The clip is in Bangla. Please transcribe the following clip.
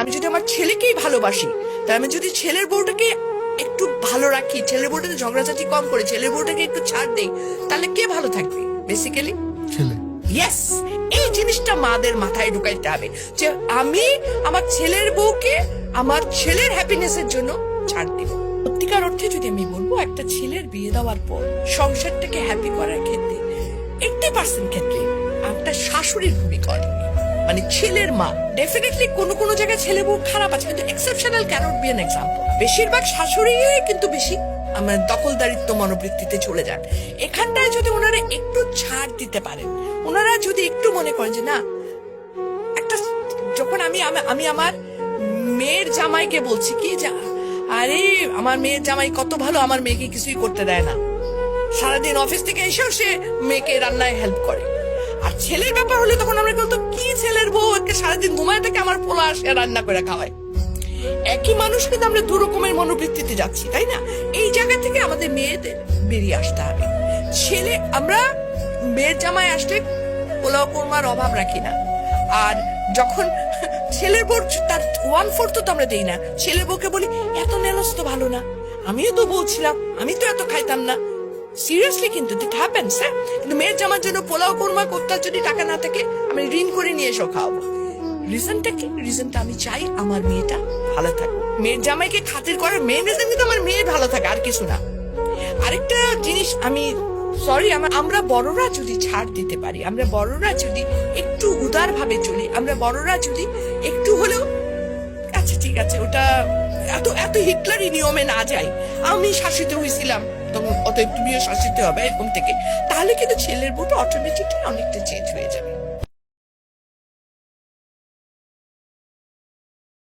আমি যদি আমার ছেলেকেই ভালোবাসি, তাহলে আমি যদি ছেলের বউটাকে একটু ভালো রাখি, ছেলের বউটাকে ঝগড়াঝাটি কম করে ছেলের বউটাকে একটু ছাড় দেই, তাহলে কে ভালো থাকবে? বেসিক্যালি ছেলে। ইয়েস, এই জিনিসটা মাদের মাথায় ঢুকাইতে হবে যে আমি আমার ছেলের বউকে আমার ছেলের হ্যাপিনেসের জন্য ছাড় দিব। সত্যিকার অর্থে যদি আমি বলবো, একটা ছেলের বিয়ে দেওয়ার পর সংসারটাকে হ্যাপি করার ক্ষেত্রে 80% ক্ষেত্রে একটা শাশুড়ির ভূমিকা অনেক, মানে ছেলের মা। ডেফিনেটলি কোনো জায়গায় ছেলে বউ খারাপ আছে, কিন্তু exceptional cannot be an example. বেশিরভাগ শাশুড়ি কিন্তু বেশি আমার দখলদারিত্ব মনোবৃত্তিতে চলে যান। এখানটায় যদি ওনারা একটু ছাড় দিতে পারেন, ওনারা যদি একটু মনে করেন যে না, একটা যখন আমি আমার মেয়ের জামাইকে বলছি কি যে আরে আমার মেয়ের জামাই কত ভালো, আমার মেয়েকে কিছুই করতে দেয় না, সারাদিন অফিস থেকে এসেও সে মেয়েকে রান্নায় হেল্প করে। আর ছেলের ব্যাপার হলে তখন আমরা বলতো কি ছেলের বউ একে সারাদিন ঘুমায় থেকে আমার পোলা আসে রান্না করে খাওয়ায়। একই মানুষ, কিন্তু আমরা দু রকমের মনোবৃত্তিতে যাচ্ছি, তাই না? এই জায়গা থেকে আমাদের মেয়েদের বেরিয়ে আসতে হবে। আমরা মেয়ের জামাই আসলে পোলাও কোরমার অভাব রাখি না, আর যখন ছেলের বউ তার 1/4 তো আমরা দেই না, ছেলের বউকে বলি এত নেলস তো ভালো না, আমিও তো বলছিলাম, আমি তো এত খাইতাম না। সিরিয়াসলি, কিন্তু ইট হ্যাপেন্স। হ্যাঁ, কিন্তু মেয়ের জামার জন্য পোলাও কোরমা করতে যদি টাকা না থাকে, আমি ঋণ করে নিয়ে এসো খাওয়াবো। রিজনটা কি? রিজনটা আমি চাই আমার মেয়েটা ভালো থাকুক। মেয়ের জামাইকে খাতির করার মেন রিজন কিন্তু আমার মেয়ে ভালো থাকে, আর কিছু না। আরেকটা জিনিস আমরা বড়রা যদি ছাড় দিতে পারি, আমরা বড়রা যদি একটু উদার ভাবে চলি, আমরা বড়রা যদি একটু হলেও আচ্ছা ঠিক আছে, ওটা এত হিটলারি নিয়মে না যাই, আমি শাসিত হয়েছিলাম তখন অতএব তুমিও শাসিত হবে এরকম থেকে, তাহলে কিন্তু ছেলের বউটা অটোমেটিকলি অনেকটা চেঞ্জ হয়ে যাবে।